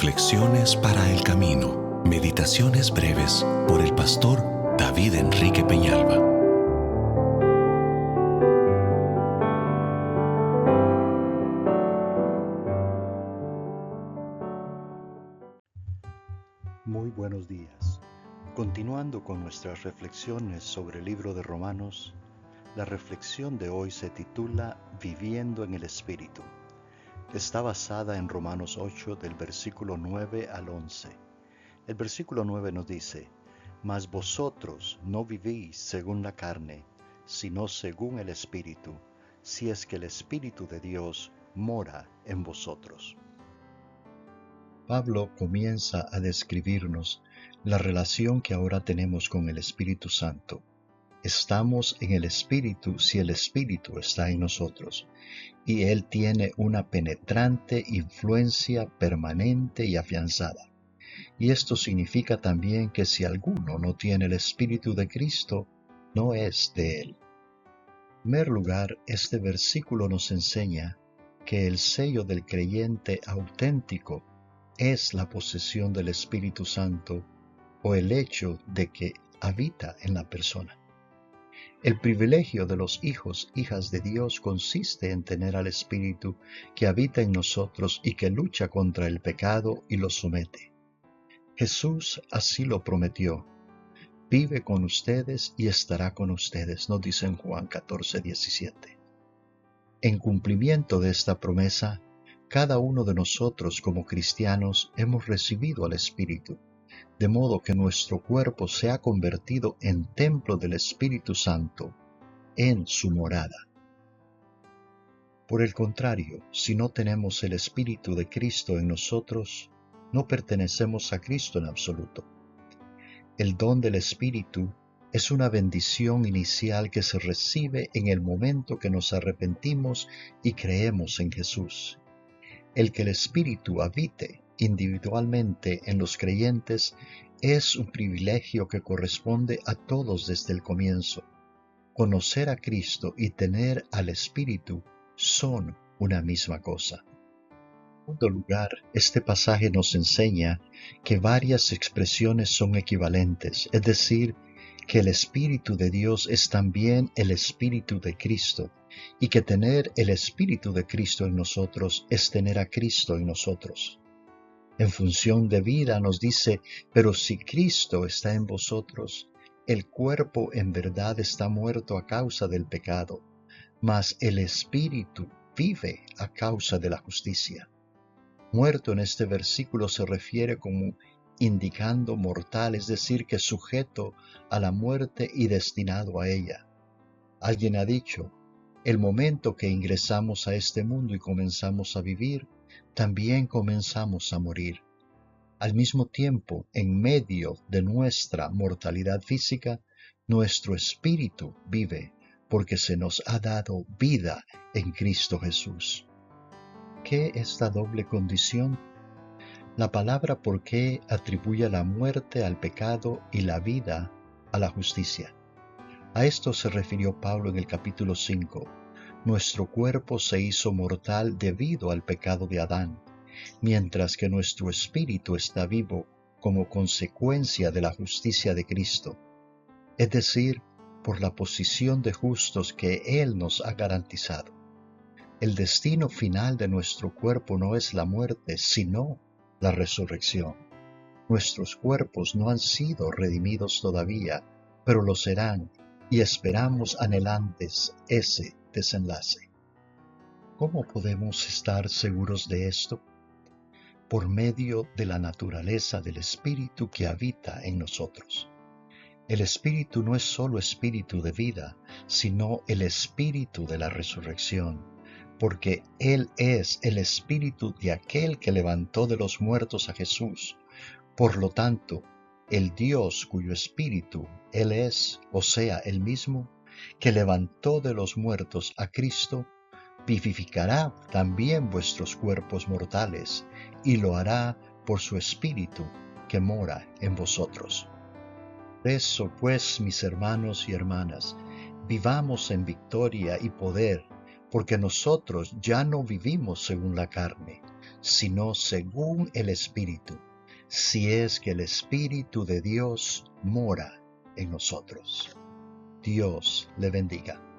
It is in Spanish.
Reflexiones para el camino. Meditaciones breves por el pastor David Enrique Peñalba. Muy buenos días. Continuando con nuestras reflexiones sobre el libro de Romanos, la reflexión de hoy se titula Viviendo en el Espíritu. Está basada en Romanos 8 del versículo 9 al 11. El versículo 9 nos dice: Mas vosotros no vivís según la carne, sino según el Espíritu, si es que el Espíritu de Dios mora en vosotros. Pablo comienza a describirnos la relación que ahora tenemos con el Espíritu Santo. Estamos en el Espíritu si el Espíritu está en nosotros, y Él tiene una penetrante influencia permanente y afianzada. Y esto significa también que si alguno no tiene el Espíritu de Cristo, no es de Él. En primer lugar, este versículo nos enseña que el sello del creyente auténtico es la posesión del Espíritu Santo o el hecho de que habita en la persona. El privilegio de los hijas de Dios consiste en tener al Espíritu que habita en nosotros y que lucha contra el pecado y lo somete. Jesús así lo prometió. Vive con ustedes y estará con ustedes, nos dice en Juan 14:17. En cumplimiento de esta promesa, cada uno de nosotros como cristianos hemos recibido al Espíritu, de modo que nuestro cuerpo se ha convertido en templo del Espíritu Santo, en su morada. Por el contrario, si no tenemos el Espíritu de Cristo en nosotros, no pertenecemos a Cristo en absoluto. El don del Espíritu es una bendición inicial que se recibe en el momento que nos arrepentimos y creemos en Jesús. El que el Espíritu habite individualmente en los creyentes es un privilegio que corresponde a todos desde el comienzo. Conocer a Cristo y tener al Espíritu son una misma cosa. En segundo lugar, este pasaje nos enseña que varias expresiones son equivalentes, es decir, que el Espíritu de Dios es también el Espíritu de Cristo, y que tener el Espíritu de Cristo en nosotros es tener a Cristo en nosotros. En función de vida nos dice: pero si Cristo está en vosotros, el cuerpo en verdad está muerto a causa del pecado, mas el Espíritu vive a causa de la justicia. Muerto en este versículo se refiere como indicando mortal, es decir, que sujeto a la muerte y destinado a ella. Alguien ha dicho: el momento que ingresamos a este mundo y comenzamos a vivir, también comenzamos a morir. Al mismo tiempo, en medio de nuestra mortalidad física, nuestro espíritu vive, porque se nos ha dado vida en Cristo Jesús. ¿Qué es la doble condición? La palabra ¿por qué? Atribuye la muerte al pecado y la vida a la justicia. A esto se refirió Pablo en el capítulo 5. Nuestro cuerpo se hizo mortal debido al pecado de Adán, mientras que nuestro espíritu está vivo como consecuencia de la justicia de Cristo, es decir, por la posición de justos que Él nos ha garantizado. El destino final de nuestro cuerpo no es la muerte, sino la resurrección. Nuestros cuerpos no han sido redimidos todavía, pero lo serán, y esperamos anhelantes ese desenlace. ¿Cómo podemos estar seguros de esto? Por medio de la naturaleza del Espíritu que habita en nosotros. El Espíritu no es solo espíritu de vida, sino el Espíritu de la resurrección, porque Él es el Espíritu de aquel que levantó de los muertos a Jesús. Por lo tanto, el Dios cuyo Espíritu Él es, o sea, Él mismo, que levantó de los muertos a Cristo, vivificará también vuestros cuerpos mortales, y lo hará por su Espíritu que mora en vosotros. Por eso, pues, mis hermanos y hermanas, vivamos en victoria y poder, porque nosotros ya no vivimos según la carne, sino según el Espíritu, si es que el Espíritu de Dios mora en nosotros. Dios le bendiga.